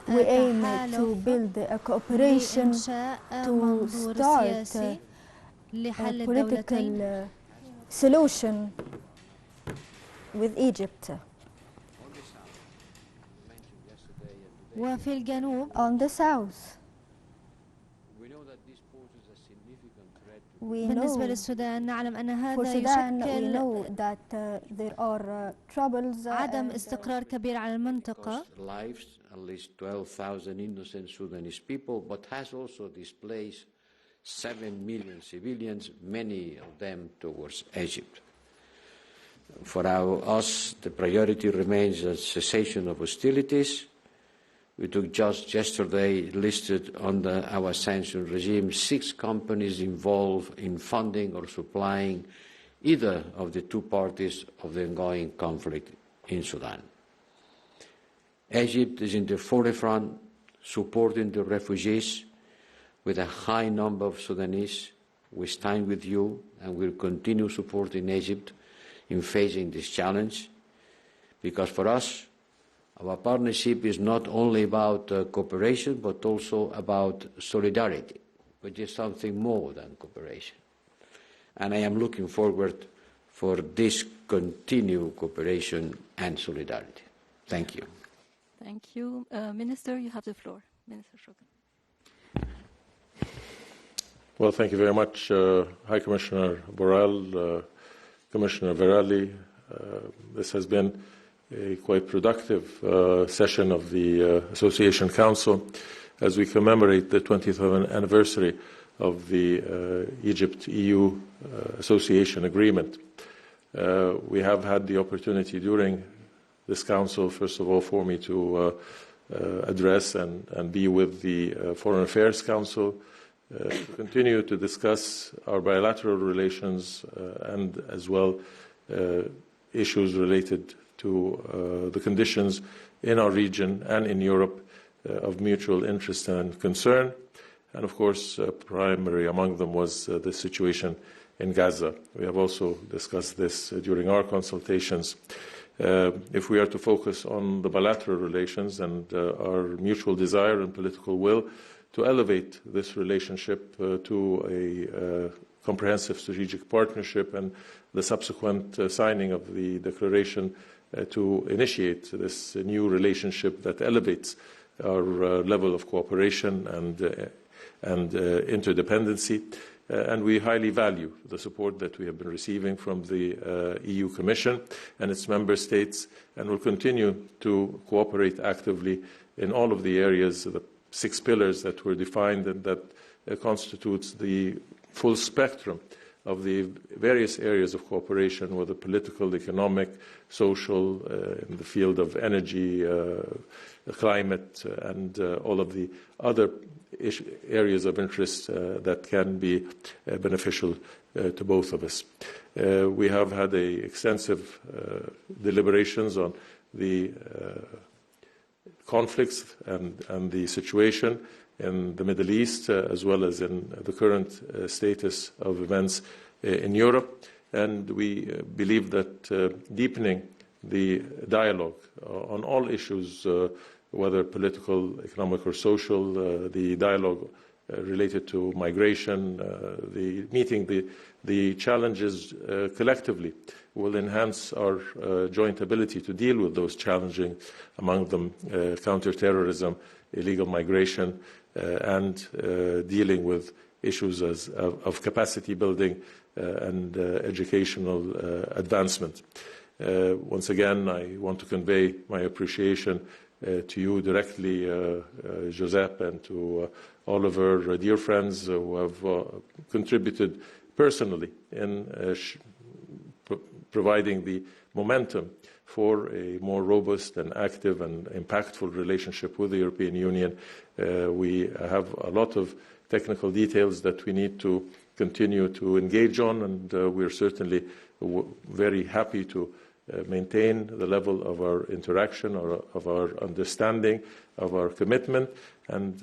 We aim to build a cooperation to start a political solution with Egypt. On the south, we know for Sudan we know that there are troubles عدم استقرار كبير على المنطقة. Lives, at least 12,000 innocent Sudanese people, but has also displaced 7 million civilians, many of them towards Egypt. For us, the priority remains a cessation of hostilities. We took just yesterday listed under our sanction regime 6 companies involved in funding or supplying either of the 2 parties of the ongoing conflict in Sudan. Egypt is in the forefront supporting the refugees with a high number of Sudanese. We stand with you and will continue supporting Egypt in facing this challenge, because for us, our partnership is not only about cooperation, but also about solidarity, which is something more than cooperation. And I am looking forward for this continued cooperation and solidarity. Thank you. Thank you. Minister, you have the floor. Minister Shoukry. Well, thank you very much, High Commissioner Borrell, Commissioner Verelli. This has been a quite productive session of the Association Council as we commemorate the 20th anniversary of the Egypt-EU Association Agreement. We have had the opportunity during this Council, first of all, for me to address and be with the Foreign Affairs Council, to continue to discuss our bilateral relations and as well issues related to the conditions in our region and in Europe of mutual interest and concern. And of course, primary among them was the situation in Gaza. We have also discussed this during our consultations. If we are to focus on the bilateral relations and our mutual desire and political will to elevate this relationship to a comprehensive strategic partnership and the subsequent signing of the declaration to initiate this new relationship that elevates our level of cooperation and interdependency. And we highly value the support that we have been receiving from the EU Commission and its member states, and will continue to cooperate actively in all of the areas, the 6 pillars that were defined and that constitutes the full spectrum of the various areas of cooperation, whether political, economic, social, in the field of energy, climate, and all of the other areas of interest that can be beneficial to both of us. We have had extensive deliberations on the conflicts and the situation in the Middle East, as well as in the current status of events in Europe. And we believe that deepening the dialogue on all issues, whether political, economic, or social, the dialogue related to migration, meeting the challenges collectively will enhance our joint ability to deal with those challenges, among them counterterrorism, illegal migration, and dealing with issues of capacity building and educational advancement. Once again, I want to convey my appreciation to you directly, Josep, and to all of our dear friends who have contributed personally in providing the momentum for a more robust and active and impactful relationship with the European Union. We have a lot of technical details that we need to continue to engage on, and we're certainly very happy to maintain the level of our interaction, or of our understanding, of our commitment, and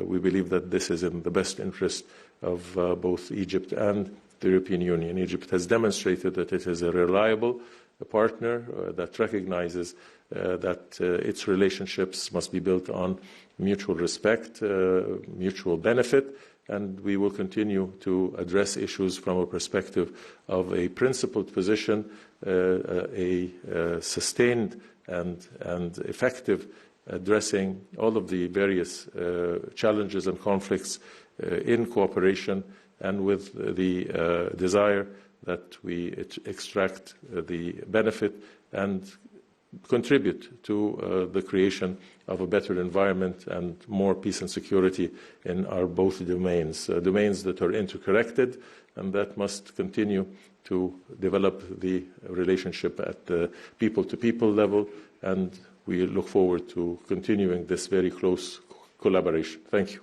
we believe that this is in the best interest of both Egypt and the European Union. Egypt has demonstrated that it is a reliable partner that recognizes that its relationships must be built on mutual respect, mutual benefit, and we will continue to address issues from a perspective of a principled position, a sustained and effective addressing all of the various challenges and conflicts in cooperation, and with the desire that we extract the benefit and contribute to the creation of a better environment and more peace and security in our both domains, domains that are interconnected and that must continue to develop the relationship at the people-to-people level, and we look forward to continuing this very close collaboration. Thank you.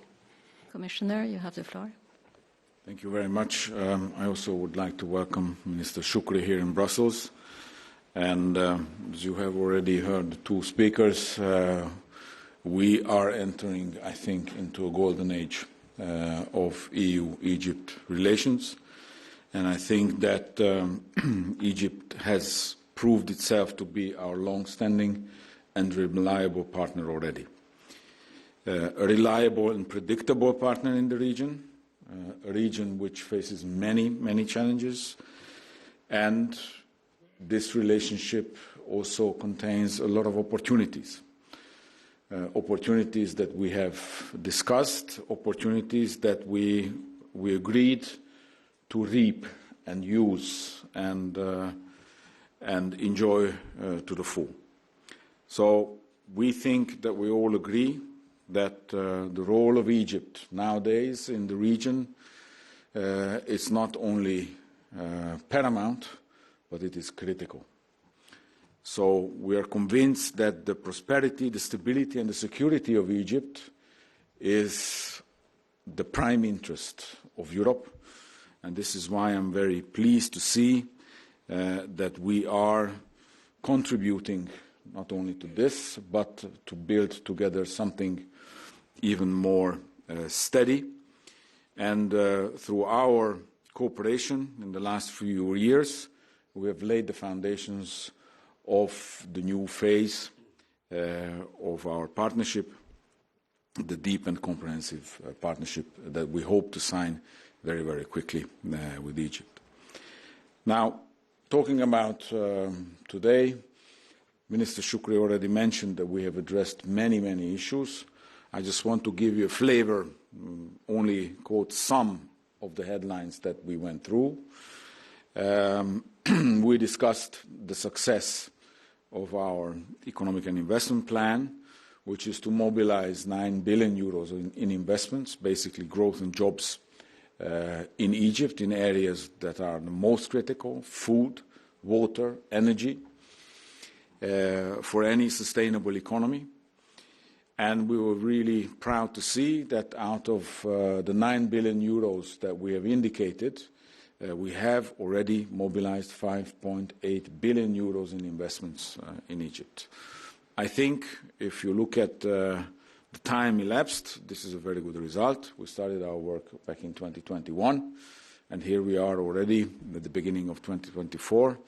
Commissioner, you have the floor. Thank you very much. I also would like to welcome Minister Shoukry here in Brussels. And as you have already heard the two speakers, we are entering, I think, into a golden age of EU-Egypt relations. And I think that Egypt has proved itself to be our long-standing and reliable partner already. A reliable and predictable partner in the region, a region which faces many, many challenges, and this relationship also contains a lot of opportunities. Opportunities that we have discussed, opportunities that we agreed to reap and use and enjoy to the full. So we think that we all agree that the role of Egypt nowadays in the region is not only paramount, but it is critical. So we are convinced that the prosperity, the stability and the security of Egypt is the prime interest of Europe. And this is why I'm very pleased to see that we are contributing not only to this, but to build together something even more steady. And through our cooperation in the last few years, we have laid the foundations of the new phase of our partnership, the deep and comprehensive partnership that we hope to sign very, very quickly with Egypt. Now, talking about today, Minister Shoukry already mentioned that we have addressed many, many issues. I just want to give you a flavor, only quote some of the headlines that we went through. We discussed the success of our economic and investment plan, which is to mobilize 9 billion euros in investments, basically growth and jobs in Egypt in areas that are the most critical: food, water, energy, for any sustainable economy. And we were really proud to see that out of the 9 billion euros that we have indicated, we have already mobilized 5.8 billion euros in investments in Egypt. I think if you look at the time elapsed, this is a very good result. We started our work back in 2021, and here we are already at the beginning of 2024.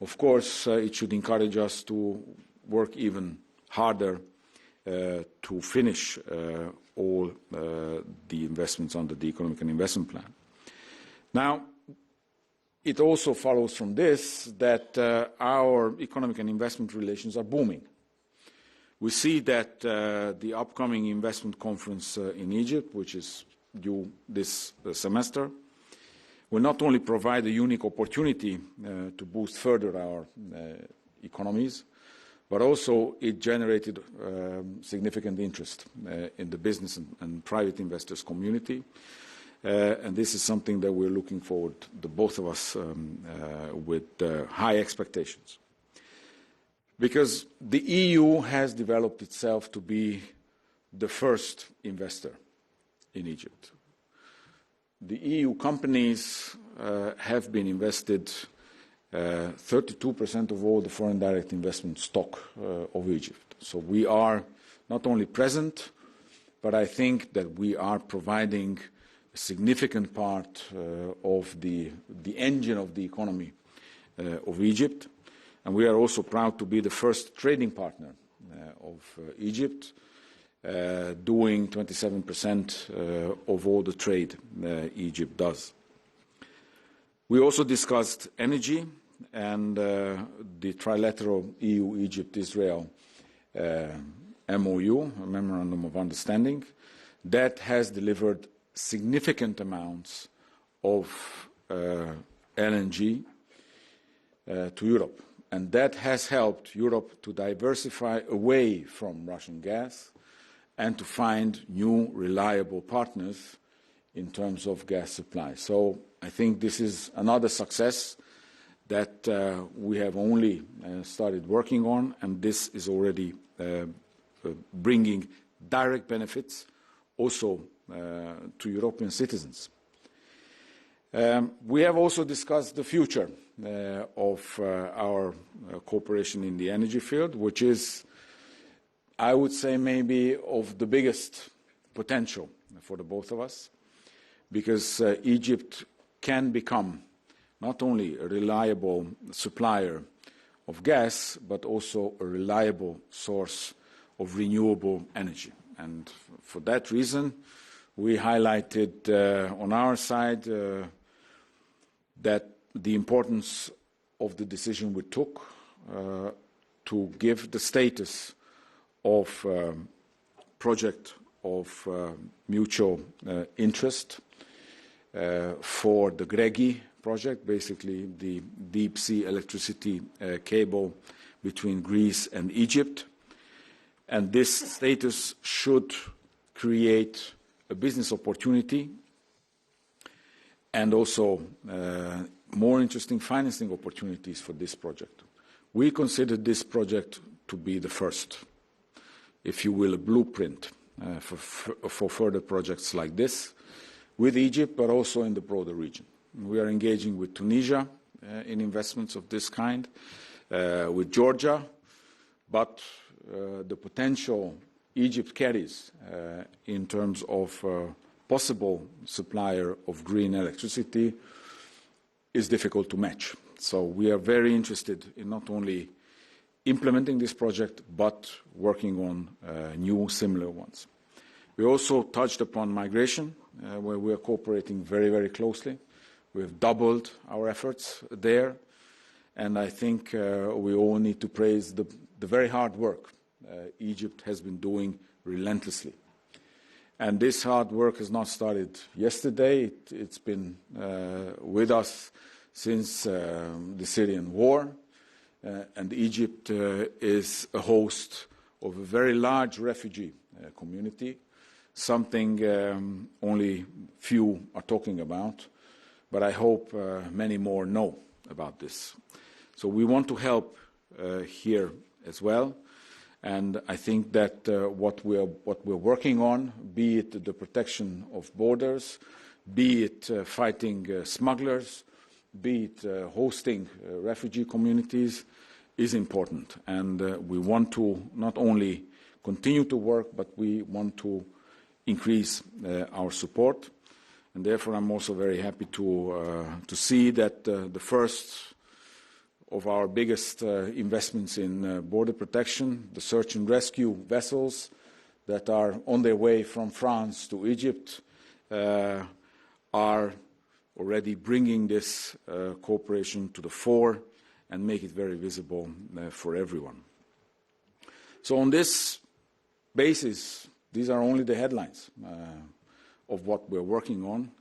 Of course, it should encourage us to work even harder to finish all the investments under the economic and investment plan. Now, it also follows from this that our economic and investment relations are booming. We see that the upcoming investment conference in Egypt, which is due this semester, will not only provide a unique opportunity to boost further our economies, but also it generated significant interest in the business and private investors community. And this is something that we're looking forward, the both of us, with high expectations. Because the EU has developed itself to be the first investor in Egypt. The EU companies have been invested 32% of all the foreign direct investment stock of Egypt. So we are not only present, but I think that we are providing a significant part of the engine of the economy of Egypt. And we are also proud to be the first trading partner of Egypt, doing 27% of all the trade Egypt does. We also discussed energy and the trilateral EU-Egypt-Israel MOU, a Memorandum of Understanding, that has delivered significant amounts of LNG to Europe. And that has helped Europe to diversify away from Russian gas and to find new reliable partners in terms of gas supply. So I think this is another success that we have only started working on, and this is already bringing direct benefits also to European citizens. We have also discussed the future of our cooperation in the energy field, which is, I would say, maybe of the biggest potential for the both of us, because Egypt can become not only a reliable supplier of gas, but also a reliable source of renewable energy. And for that reason, we highlighted on our side that the importance of the decision we took to give the status of project of mutual interest for the Gregi project, basically the deep sea electricity cable between Greece and Egypt. And this status should create a business opportunity and also more interesting financing opportunities for this project. We consider this project to be the first, if you will, a blueprint for further projects like this with Egypt, but also in the broader region. We are engaging with Tunisia in investments of this kind, with Georgia, but the potential Egypt carries in terms of possible supplier of green electricity is difficult to match. So we are very interested in not only implementing this project, but working on new similar ones. We also touched upon migration, where we are cooperating very, very closely. We have doubled our efforts there, and I think we all need to praise the very hard work Egypt has been doing relentlessly. And this hard work has not started yesterday. It's been with us since the Syrian war, and Egypt is a host of a very large refugee community, something only few are talking about, but I hope many more know about this. So we want to help here as well. And I think that what we're working on, be it the protection of borders, be it fighting smugglers, be it hosting refugee communities, is important. And we want to not only continue to work, but we want to increase our support. And therefore, I'm also very happy to see that the first of our biggest investments in border protection, the search and rescue vessels that are on their way from France to Egypt, are already bringing this cooperation to the fore and make it very visible for everyone. So on this basis, these are only the headlines of what we're working on.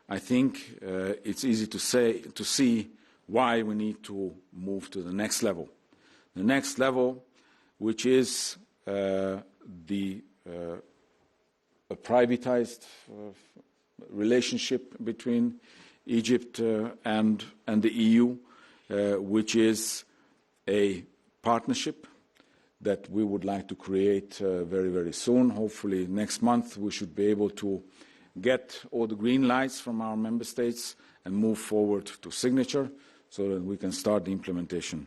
I think it's easy to see why we need to move to the next level. The next level, which is a privatized relationship between Egypt and the EU, which is a partnership that we would like to create very, very soon. Hopefully next month we should be able to get all the green lights from our member states and move forward to signature, so that we can start the implementation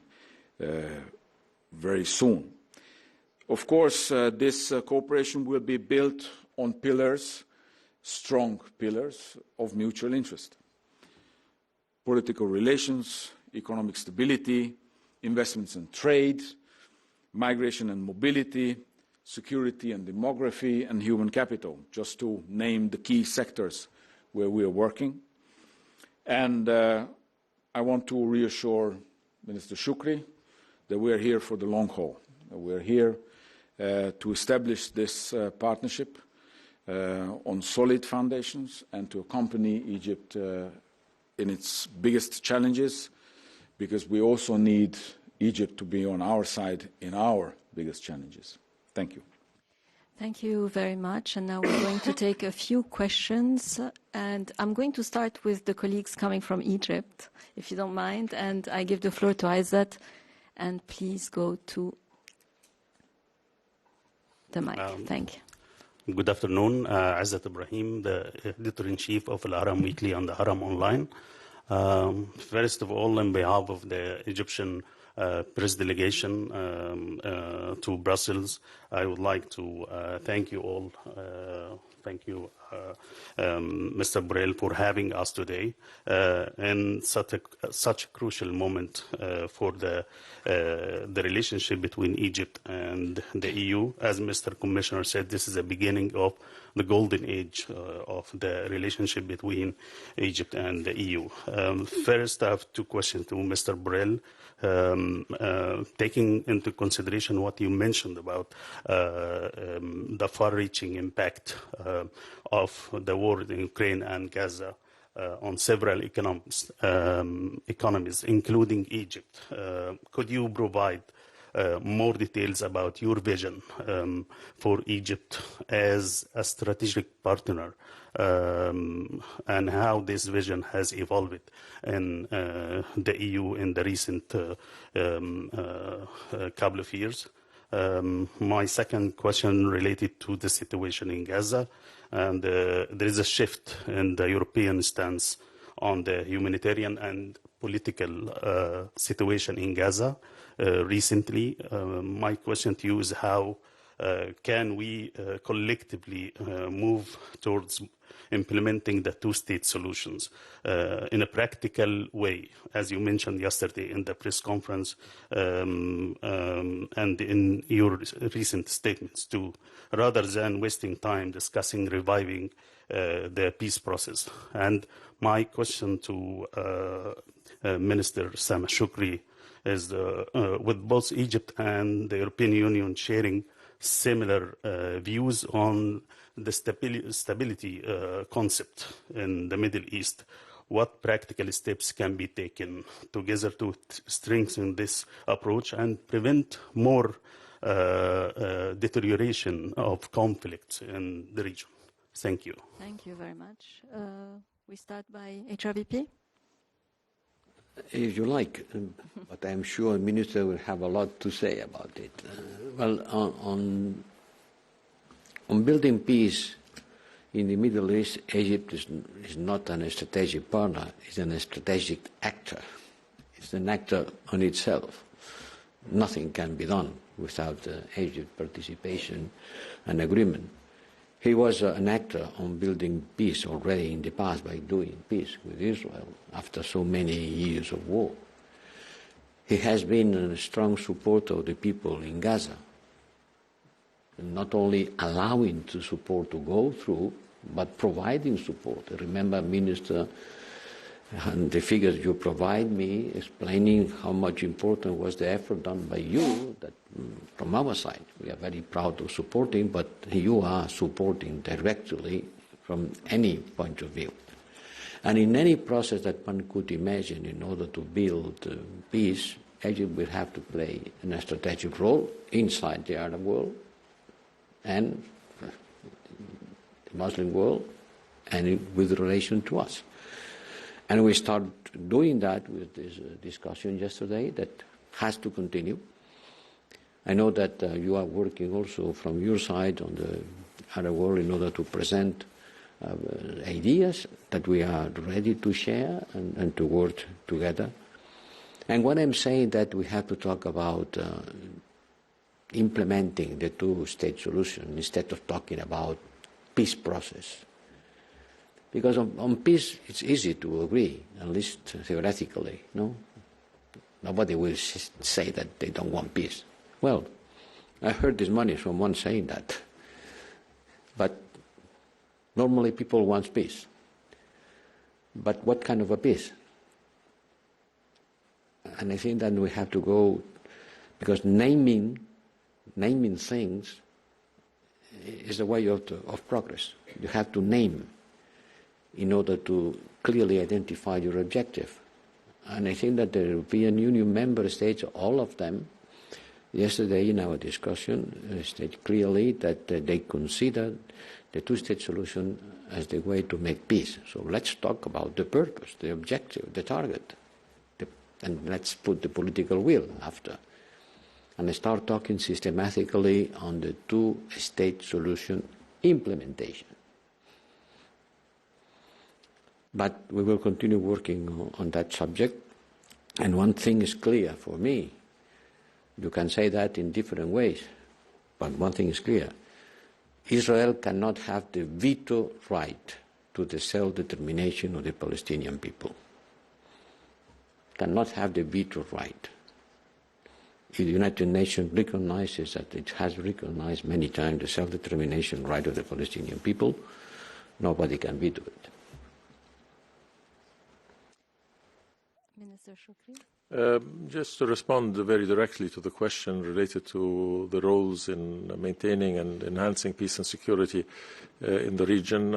very soon. Of course, this cooperation will be built on pillars, strong pillars of mutual interest. Political relations, economic stability, investments and trade, migration and mobility, security and demography, and human capital, just to name the key sectors where we are working. And I want to reassure Minister Shoukry that we are here for the long haul. We are here to establish this partnership on solid foundations and to accompany Egypt in its biggest challenges, because we also need Egypt to be on our side in our biggest challenges. Thank you. Thank you very much. And now we're going to take a few questions. And I'm going to start with the colleagues coming from Egypt, if you don't mind. And I give the floor to Izzat. And please go to the mic. Thank you. Good afternoon. Izzat Ibrahim, the editor-in-chief of Al Haram Weekly and the Haram Online. First of all, on behalf of the Egyptian press delegation to Brussels, I would like to thank you all. Thank you, Mr. Borrell, for having us today in such a crucial moment for the relationship between Egypt and the EU. As Mr. Commissioner said, this is the beginning of the golden age of the relationship between Egypt and the EU. First, I have two questions to Mr. Borrell. Taking into consideration what you mentioned about the far-reaching impact of the war in Ukraine and Gaza on several economies, including Egypt, could you provide more details about your vision for Egypt as a strategic partner and how this vision has evolved in the EU in the recent couple of years? My second question related to the situation in Gaza, and there is a shift in the European stance on the humanitarian and political situation in Gaza recently. My question to you is how can we collectively move towards implementing the two-state solutions in a practical way, as you mentioned yesterday in the press conference and in your recent statements too, rather than wasting time discussing reviving the peace process. And my question to Minister Sameh Shoukry is with both Egypt and the European Union sharing similar views on the stability concept in the Middle East, what practical steps can be taken together to strengthen this approach and prevent more deterioration of conflicts in the region? Thank you. Thank you very much. We start by HRVP. If you like, but I'm sure the Minister will have a lot to say about it. Well, on building peace in the Middle East, Egypt is not a strategic partner, it's a strategic actor. It's an actor on itself. Nothing can be done without Egypt's participation and agreement. He was an actor on building peace already in the past by doing peace with Israel after so many years of war. He has been a strong supporter of the people in Gaza, not only allowing the support to go through, but providing support. Remember, Minister, and the figures you provide me explaining how much important was the effort done by you, that from our side we are very proud of supporting, but you are supporting directly from any point of view. And in any process that one could imagine in order to build peace, Egypt will have to play a strategic role inside the Arab world and the Muslim world and with relation to us. And we start doing that with this discussion yesterday that has to continue. I know that you are working also from your side on the Arab world in order to present ideas that we are ready to share and to work together. And when I'm saying that we have to talk about implementing the two-state solution instead of talking about peace process, because on peace it's easy to agree, at least theoretically, no? Nobody will say that they don't want peace. Well, I heard this morning someone saying that. But normally people want peace. But what kind of a peace? And I think that we have to go, because naming things is the way of progress. You have to name in order to clearly identify your objective. And I think that the European Union member states, all of them, yesterday in our discussion, stated clearly that they consider the two-state solution as the way to make peace. So let's talk about the purpose, the objective, the target, and let's put the political will after. And start talking systematically on the two-state solution implementation. But we will continue working on that subject. And one thing is clear for me. You can say that in different ways, but one thing is clear. Israel cannot have the veto right to the self-determination of the Palestinian people. Cannot have the veto right. If the United Nations recognizes that it has recognized many times the self-determination right of the Palestinian people, nobody can veto it. Minister Shoukry? Just to respond very directly to the question related to the roles in maintaining and enhancing peace and security in the region,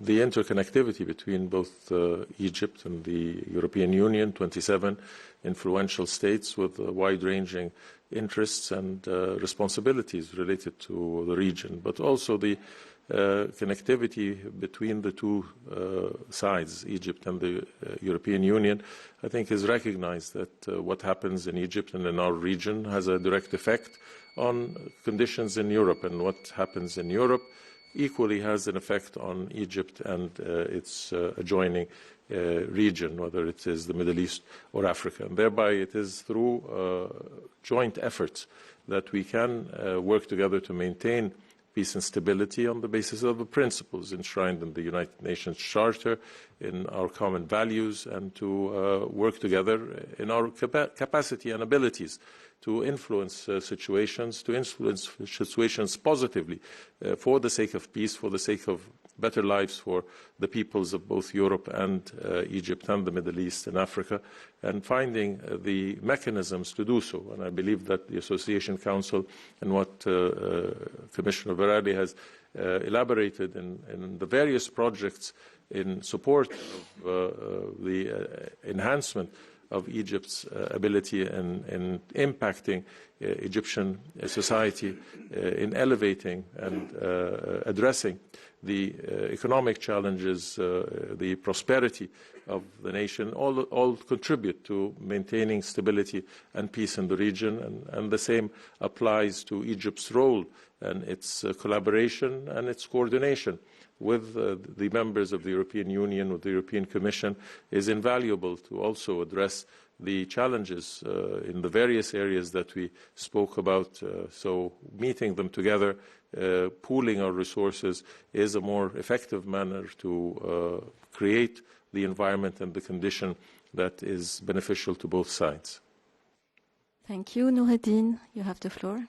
the interconnectivity between both Egypt and the European Union, 27 influential states with wide-ranging interests and responsibilities related to the region, but also the connectivity between the two sides, Egypt and the European Union, I think is recognized that what happens in Egypt and in our region has a direct effect on conditions in Europe, and what happens in Europe equally has an effect on Egypt and its adjoining region, whether it is the Middle East or Africa. And thereby it is through joint efforts that we can work together to maintain peace and stability on the basis of the principles enshrined in the United Nations Charter, in our common values, and to work together in our capacity and abilities to influence situations positively for the sake of peace, for the sake of better lives for the peoples of both Europe and Egypt and the Middle East and Africa, and finding the mechanisms to do so. And I believe that the Association Council and what Commissioner Borrell has elaborated in the various projects in support of the enhancement of Egypt's ability in impacting Egyptian society, in elevating and addressing the economic challenges, the prosperity of the nation, all contribute to maintaining stability and peace in the region. And the same applies to Egypt's role and its collaboration and its coordination with the members of the European Union, with the European Commission, is invaluable to also address the challenges in the various areas that we spoke about. So meeting them together, pooling our resources is a more effective manner to create the environment and the condition that is beneficial to both sides. Thank you. Noureddin, you have the floor.